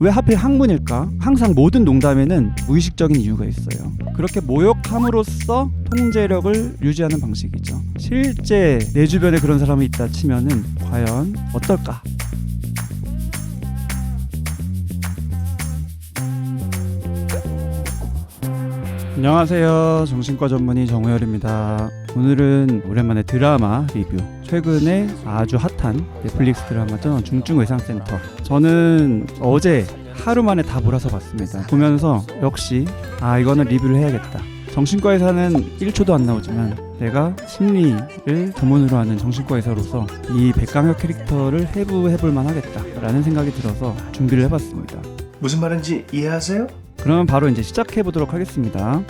왜 하필 학문일까? 항상 모든 농담에는 무의식적인 이유가 있어요. 그렇게 모욕함으로써 통제력을 유지하는 방식이죠. 실제 내 주변에 그런 사람이 있다 치면은 과연 어떨까? 안녕하세요. 정신과 전문의 정우열입니다. 오늘은 오랜만에 드라마 리뷰, 최근에 아주 핫한 넷플릭스 드라마죠. 중증외상센터. 저는 어제 하루 만에 다 몰아서 봤습니다. 보면서 역시 이거는 리뷰를 해야겠다. 정신과 의사는 1초도 안 나오지만 내가 심리를 전문으로 하는 정신과 의사로서 이 백강혁 캐릭터를 해볼만 하겠다 라는 생각이 들어서 준비를 해봤습니다. 무슨 말인지 이해하세요? 그러면 바로 이제 시작해보도록 하겠습니다.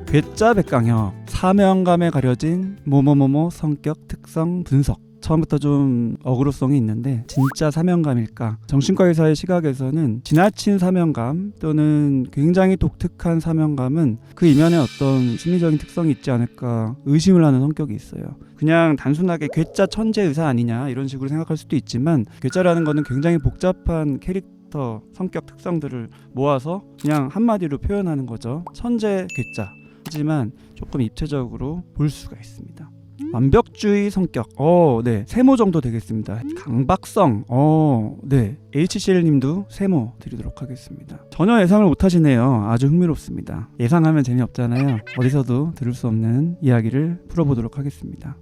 괴짜 백강혁, 사명감에 가려진 뭐뭐뭐뭐 성격 특성 분석. 처음부터 좀 어그로성이 있는데 진짜 사명감일까? 정신과 의사의 시각에서는 지나친 사명감 또는 굉장히 독특한 사명감은 그 이면에 어떤 심리적인 특성이 있지 않을까 의심을 하는 성격이 있어요. 그냥 단순하게 괴짜 천재 의사 아니냐 이런 식으로 생각할 수도 있지만 괴짜라는 거는 굉장히 복잡한 캐릭터 성격 특성들을 모아서 그냥 한마디로 표현하는 거죠. 천재 괴짜. 하지만 조금 입체적으로 볼 수가 있습니다. 완벽주의 성격. 네. 세모 정도 되겠습니다. 강박성. 네. HCL님도 세모 드리도록 하겠습니다. 전혀 예상을 못하시네요. 아주 흥미롭습니다. 예상하면 재미없잖아요. 어디서도 들을 수 없는 이야기를 풀어보도록 하겠습니다.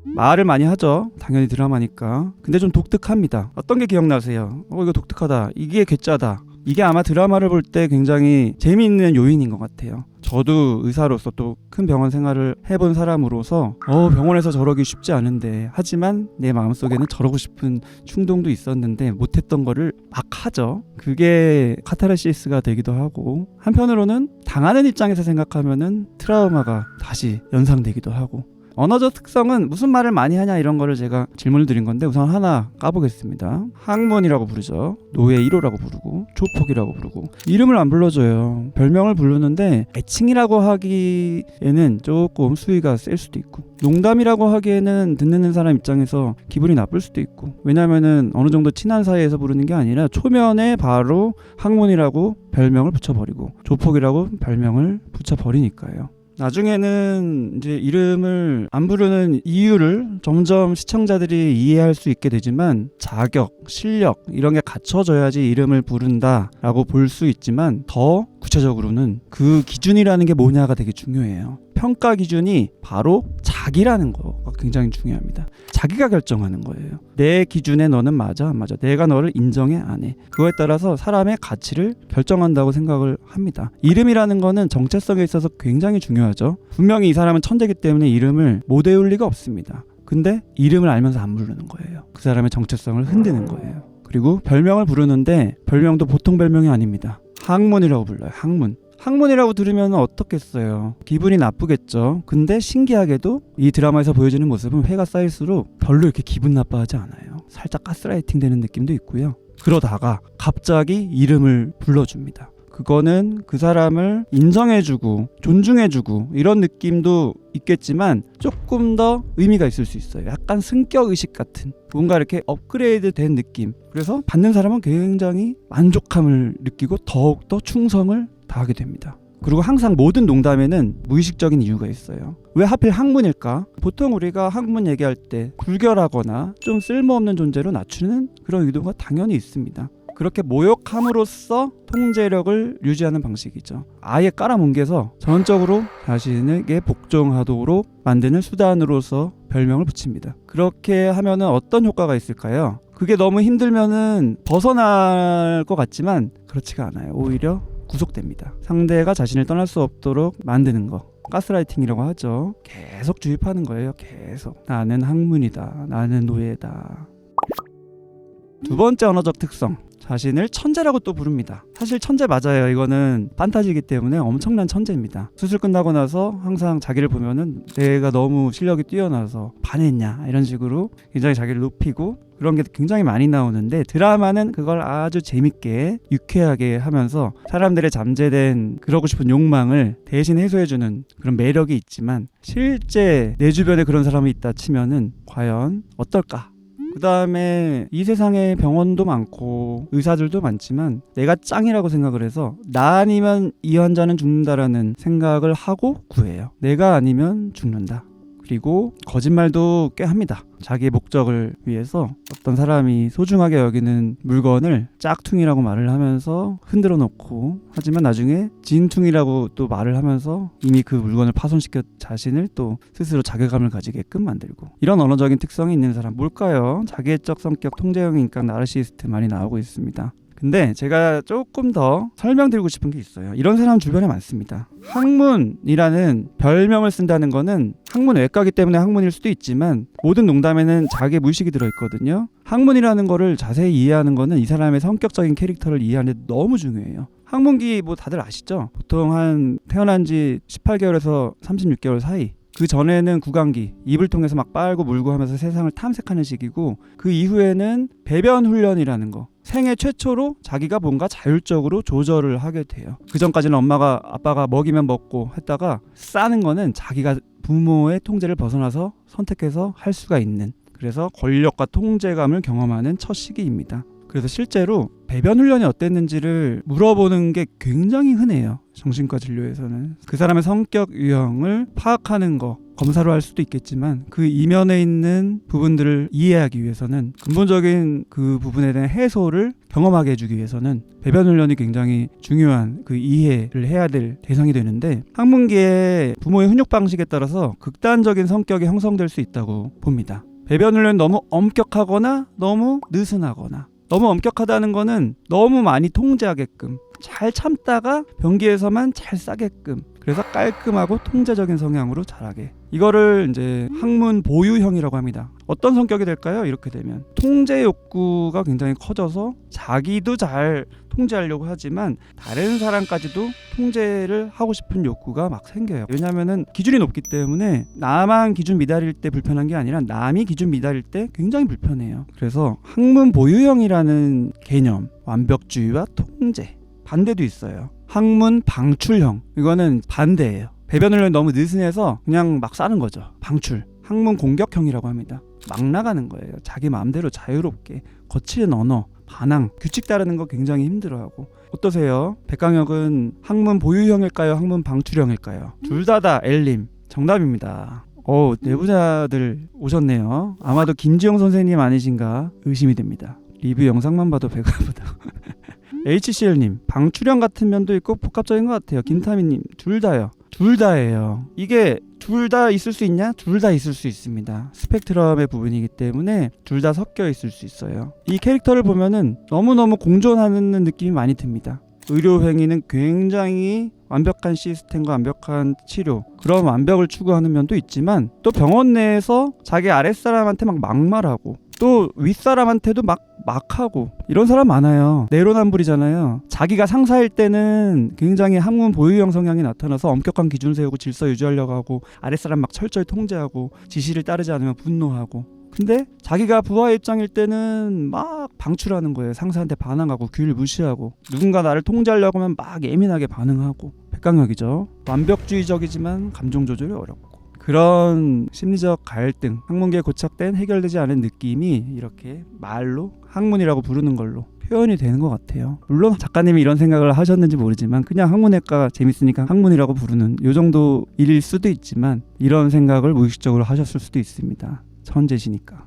말을 많이 하죠. 당연히 드라마니까. 근데 좀 독특합니다. 어떤 게 기억나세요? 이거 독특하다. 이게 괴짜다. 이게 아마 드라마를 볼 때 굉장히 재미있는 요인인 것 같아요. 저도 의사로서 또 큰 병원 생활을 해본 사람으로서 병원에서 저러기 쉽지 않은데 하지만 내 마음속에는 저러고 싶은 충동도 있었는데 못했던 거를 막 하죠. 그게 카타르시스가 되기도 하고 한편으로는 당하는 입장에서 생각하면은 트라우마가 다시 연상되기도 하고 언어적 특성은 무슨 말을 많이 하냐 이런 거를 제가 질문을 드린 건데 우선 하나 까보겠습니다. 학문이라고 부르죠. 노예 1호라고 부르고 조폭이라고 부르고 이름을 안 불러줘요. 별명을 부르는데 애칭이라고 하기에는 조금 수위가 셀 수도 있고 농담이라고 하기에는 듣는 사람 입장에서 기분이 나쁠 수도 있고 왜냐면은 어느 정도 친한 사이에서 부르는 게 아니라 초면에 바로 학문이라고 별명을 붙여버리고 조폭이라고 별명을 붙여버리니까요. 나중에는 이제 이름을 안 부르는 이유를 점점 시청자들이 이해할 수 있게 되지만 자격, 실력 이런 게 갖춰져야지 이름을 부른다라고 볼 수 있지만 더 구체적으로는 그 기준이라는 게 뭐냐가 되게 중요해요. 평가 기준이 바로 자기라는 거가 굉장히 중요합니다. 자기가 결정하는 거예요. 내 기준에 너는 맞아 안 맞아. 내가 너를 인정해 안 해. 그거에 따라서 사람의 가치를 결정한다고 생각을 합니다. 이름이라는 거는 정체성에 있어서 굉장히 중요하죠. 분명히 이 사람은 천재이기 때문에 이름을 못 외울 리가 없습니다. 근데 이름을 알면서 안 부르는 거예요. 그 사람의 정체성을 흔드는 거예요. 그리고 별명을 부르는데 별명도 보통 별명이 아닙니다. 학문이라고 불러요. 학문이라고 들으면 어떻겠어요? 기분이 나쁘겠죠. 근데 신기하게도 이 드라마에서 보여지는 모습은 회가 쌓일수록 별로 이렇게 기분 나빠하지 않아요. 살짝 가스라이팅 되는 느낌도 있고요. 그러다가 갑자기 이름을 불러줍니다. 그거는 그 사람을 인정해주고 존중해주고 이런 느낌도 있겠지만 조금 더 의미가 있을 수 있어요. 약간 승격의식 같은 뭔가 이렇게 업그레이드 된 느낌. 그래서 받는 사람은 굉장히 만족함을 느끼고 더욱더 충성을 다하게 됩니다. 그리고 항상 모든 농담에는 무의식적인 이유가 있어요. 왜 하필 학문일까? 보통 우리가 학문 얘기할 때 불결하거나 좀 쓸모없는 존재로 낮추는 그런 의도가 당연히 있습니다. 그렇게 모욕함으로써 통제력을 유지하는 방식이죠. 아예 깔아뭉개서 전적으로 자신에게 복종하도록 만드는 수단으로서 별명을 붙입니다. 그렇게 하면은 어떤 효과가 있을까요? 그게 너무 힘들면은 벗어날 것 같지만 그렇지가 않아요. 오히려 구속됩니다. 상대가 자신을 떠날 수 없도록 만드는 거. 가스라이팅이라고 하죠. 계속 주입하는 거예요. 계속. 나는 학문이다. 나는 노예다. 두 번째 언어적 특성. 자신을 천재라고 또 부릅니다. 사실 천재 맞아요. 이거는 판타지이기 때문에 엄청난 천재입니다. 수술 끝나고 나서 항상 자기를 보면은 내가 너무 실력이 뛰어나서 반했냐 이런 식으로 굉장히 자기를 높이고 그런 게 굉장히 많이 나오는데 드라마는 그걸 아주 재밌게 유쾌하게 하면서 사람들의 잠재된 그러고 싶은 욕망을 대신 해소해주는 그런 매력이 있지만 실제 내 주변에 그런 사람이 있다 치면은 과연 어떨까? 그 다음에 이 세상에 병원도 많고 의사들도 많지만 내가 짱이라고 생각을 해서 나 아니면 이 환자는 죽는다라는 생각을 하고 구해요. 내가 아니면 죽는다. 그리고 거짓말도 꽤 합니다. 자기의 목적을 위해서 어떤 사람이 소중하게 여기는 물건을 짝퉁이라고 말을 하면서 흔들어 놓고, 하지만 나중에 진퉁이라고 또 말을 하면서 이미 그 물건을 파손시켜 자신을 또 스스로 자괴감을 가지게끔 만들고, 이런 언어적인 특성이 있는 사람 뭘까요? 자기애적 성격, 통제형 인간, 나르시스트 많이 나오고 있습니다. 근데 제가 조금 더 설명드리고 싶은 게 있어요. 이런 사람 주변에 많습니다. 학문이라는 별명을 쓴다는 거는 학문 외과기 때문에 학문일 수도 있지만 모든 농담에는 자기의 무의식이 들어있거든요. 학문이라는 거를 자세히 이해하는 거는 이 사람의 성격적인 캐릭터를 이해하는 데 너무 중요해요. 학문기 뭐 다들 아시죠? 보통 한 태어난 지 18개월에서 36개월 사이, 그 전에는 구강기, 입을 통해서 막 빨고 물고 하면서 세상을 탐색하는 시기고, 그 이후에는 배변 훈련이라는 거, 생애 최초로 자기가 뭔가 자율적으로 조절을 하게 돼요. 그 전까지는 엄마가 아빠가 먹이면 먹고 했다가 싸는 거는 자기가 부모의 통제를 벗어나서 선택해서 할 수가 있는, 그래서 권력과 통제감을 경험하는 첫 시기입니다. 그래서 실제로 배변 훈련이 어땠는지를 물어보는 게 굉장히 흔해요. 정신과 진료에서는 그 사람의 성격 유형을 파악하는 거, 검사로 할 수도 있겠지만 그 이면에 있는 부분들을 이해하기 위해서는, 근본적인 그 부분에 대한 해소를 경험하게 해주기 위해서는 배변 훈련이 굉장히 중요한 그 이해를 해야 될 대상이 되는데, 학문기의 부모의 훈육 방식에 따라서 극단적인 성격이 형성될 수 있다고 봅니다. 배변 훈련이 너무 엄격하거나 너무 느슨하거나, 너무 엄격하다는 거는 너무 많이 통제하게끔, 잘 참다가 변기에서만 잘 싸게끔, 그래서 깔끔하고 통제적인 성향으로 자라게. 이거를 이제 학문 보유형이라고 합니다. 어떤 성격이 될까요? 이렇게 되면 통제 욕구가 굉장히 커져서 자기도 잘 통제하려고 하지만 다른 사람까지도 통제를 하고 싶은 욕구가 막 생겨요. 왜냐하면 기준이 높기 때문에 나만 기준 미달일 때 불편한 게 아니라 남이 기준 미달일 때 굉장히 불편해요. 그래서 학문 보유형이라는 개념, 완벽주의와 통제, 반대도 있어요. 학문 방출형, 이거는 반대예요. 배변 훈련이 너무 느슨해서 그냥 막 싸는 거죠. 방출. 학문 공격형이라고 합니다. 막 나가는 거예요. 자기 마음대로 자유롭게. 거칠은 언어, 반항, 규칙 따르는 거 굉장히 힘들어하고. 어떠세요? 백강혁은 학문 보유형일까요? 학문 방출형일까요? 둘 다다 엘림. 정답입니다. 내부자들 오셨네요. 아마도 김지영 선생님 아니신가 의심이 됩니다. 리뷰 영상만 봐도 배가 아프다. HCL님, 방출형 같은 면도 있고 복합적인 것 같아요. 김타미님, 둘 다요. 둘 다예요. 이게 둘 다 있을 수 있냐? 둘 다 있을 수 있습니다. 스펙트럼의 부분이기 때문에 둘 다 섞여 있을 수 있어요. 이 캐릭터를 보면은 너무너무 공존하는 느낌이 많이 듭니다. 의료행위는 굉장히 완벽한 시스템과 완벽한 치료, 그런 완벽을 추구하는 면도 있지만, 또 병원 내에서 자기 아랫사람한테 막 막말하고 또 윗사람한테도 막하고, 이런 사람 많아요. 내로남불이잖아요. 자기가 상사일 때는 굉장히 학문 보유형 성향이 나타나서 엄격한 기준 세우고 질서 유지하려고 하고, 아랫사람 막 철저히 통제하고, 지시를 따르지 않으면 분노하고, 근데 자기가 부하의 입장일 때는 막 방출하는 거예요. 상사한테 반항하고 규율 무시하고, 누군가 나를 통제하려고 하면 막 예민하게 반응하고. 백강혁이죠. 완벽주의적이지만 감정 조절이 어렵고, 그런 심리적 갈등, 학문계에 고착된 해결되지 않은 느낌이 이렇게 말로 학문이라고 부르는 걸로 표현이 되는 것 같아요. 물론 작가님이 이런 생각을 하셨는지 모르지만 그냥 학문외과 재밌으니까 학문이라고 부르는 요 정도 일일 수도 있지만, 이런 생각을 무의식적으로 하셨을 수도 있습니다. 천재시니까.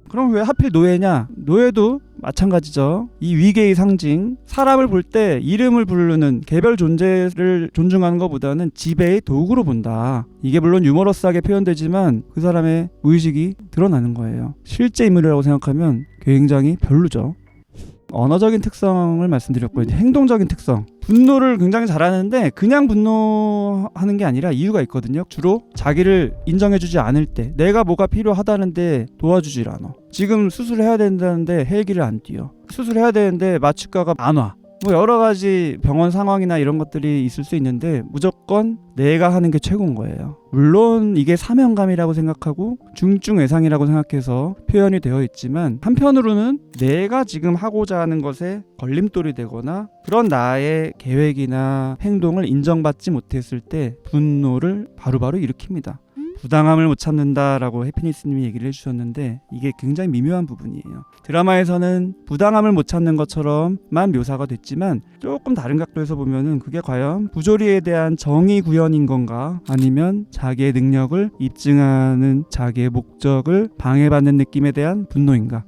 그럼 왜 하필 노예냐? 노예도 마찬가지죠. 이 위계의 상징, 사람을 볼 때 이름을 부르는 개별 존재를 존중하는 것보다는 지배의 도구로 본다. 이게 물론 유머러스하게 표현되지만 그 사람의 무의식이 드러나는 거예요. 실제 인물이라고 생각하면 굉장히 별로죠. 언어적인 특성을 말씀드렸고, 이제 행동적인 특성, 분노를 굉장히 잘하는데 그냥 분노하는 게 아니라 이유가 있거든요. 주로 자기를 인정해주지 않을 때, 내가 뭐가 필요하다는데 도와주질 않아. 지금 수술해야 된다는데 헬기를 안 뛰어. 수술해야 되는데 마취과가 안 와. 뭐 여러 가지 병원 상황이나 이런 것들이 있을 수 있는데 무조건 내가 하는 게 최고인 거예요. 물론 이게 사명감이라고 생각하고 중증외상이라고 생각해서 표현이 되어 있지만, 한편으로는 내가 지금 하고자 하는 것에 걸림돌이 되거나 그런 나의 계획이나 행동을 인정받지 못했을 때 분노를 바로바로 일으킵니다. 부당함을 못 참는다라고 해피니스님이 얘기를 해주셨는데 이게 굉장히 미묘한 부분이에요. 드라마에서는 부당함을 못 참는 것처럼만 묘사가 됐지만 조금 다른 각도에서 보면은 그게 과연 부조리에 대한 정의 구현인 건가, 아니면 자기의 능력을 입증하는 자기의 목적을 방해받는 느낌에 대한 분노인가.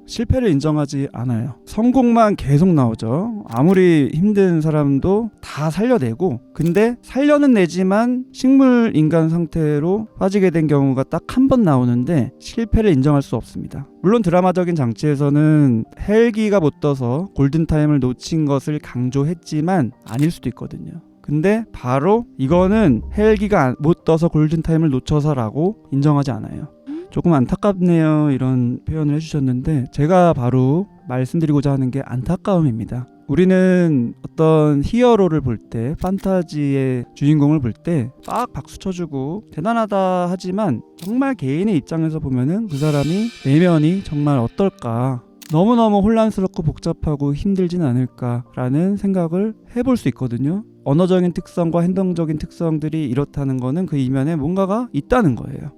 실패를 인정하지 않아요. 성공만 계속 나오죠. 아무리 힘든 사람도 다 살려내고, 근데 살려는 내지만 식물 인간 상태로 빠지게 된 경우가 딱 한 번 나오는데 실패를 인정할 수 없습니다. 물론 드라마적인 장치에서는 헬기가 못 떠서 골든타임을 놓친 것을 강조했지만 아닐 수도 있거든요. 근데 바로 이거는 헬기가 못 떠서 골든타임을 놓쳐서라고 인정하지 않아요. 조금 안타깝네요, 이런 표현을 해주셨는데 제가 바로 말씀드리고자 하는 게 안타까움입니다. 우리는 어떤 히어로를 볼 때, 판타지의 주인공을 볼 때 빡 박수 쳐주고 대단하다 하지만 정말 개인의 입장에서 보면은 그 사람이 내면이 정말 어떨까, 너무너무 혼란스럽고 복잡하고 힘들진 않을까라는 생각을 해볼 수 있거든요. 언어적인 특성과 행동적인 특성들이 이렇다는 거는 그 이면에 뭔가가 있다는 거예요.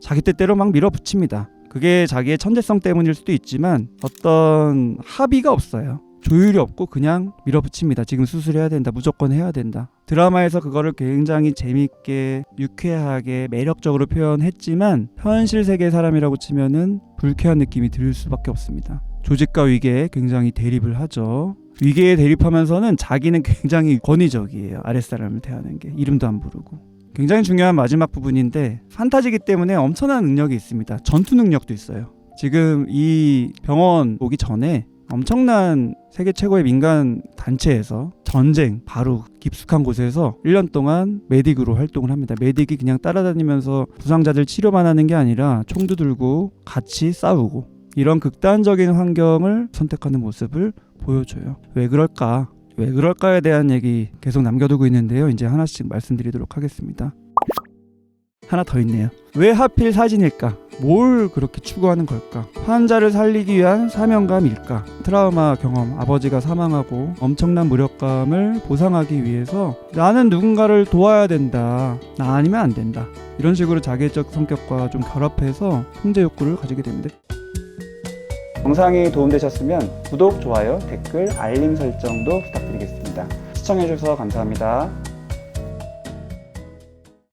자기 뜻대로 막 밀어붙입니다. 그게 자기의 천재성 때문일 수도 있지만 어떤 합의가 없어요. 조율이 없고 그냥 밀어붙입니다. 지금 수술해야 된다, 무조건 해야 된다. 드라마에서 그거를 굉장히 재밌게 유쾌하게 매력적으로 표현했지만 현실 세계의 사람이라고 치면은 불쾌한 느낌이 들 수밖에 없습니다. 조직과 위계에 굉장히 대립을 하죠. 위계에 대립하면서는 자기는 굉장히 권위적이에요. 아랫사람을 대하는 게. 이름도 안 부르고. 굉장히 중요한 마지막 부분인데 판타지기 때문에 엄청난 능력이 있습니다. 전투 능력도 있어요. 지금 이 병원 오기 전에 엄청난 세계 최고의 민간 단체에서 전쟁 바로 깊숙한 곳에서 1년 동안 메딕으로 활동을 합니다. 메딕이 그냥 따라다니면서 부상자들 치료만 하는 게 아니라 총도 들고 같이 싸우고, 이런 극단적인 환경을 선택하는 모습을 보여줘요. 왜 그럴까? 왜 그럴까에 대한 얘기 계속 남겨두고 있는데요. 이제 하나씩 말씀드리도록 하겠습니다. 하나 더 있네요. 왜 하필 사진일까? 뭘 그렇게 추구하는 걸까? 환자를 살리기 위한 사명감일까? 트라우마 경험, 아버지가 사망하고 엄청난 무력감을 보상하기 위해서 나는 누군가를 도와야 된다, 나 아니면 안 된다, 이런 식으로 자기적 성격과 좀 결합해서 통제 욕구를 가지게 됩니다. 영상이 도움되셨으면 구독, 좋아요, 댓글, 알림 설정도 부탁드리겠습니다. 시청해주셔서 감사합니다.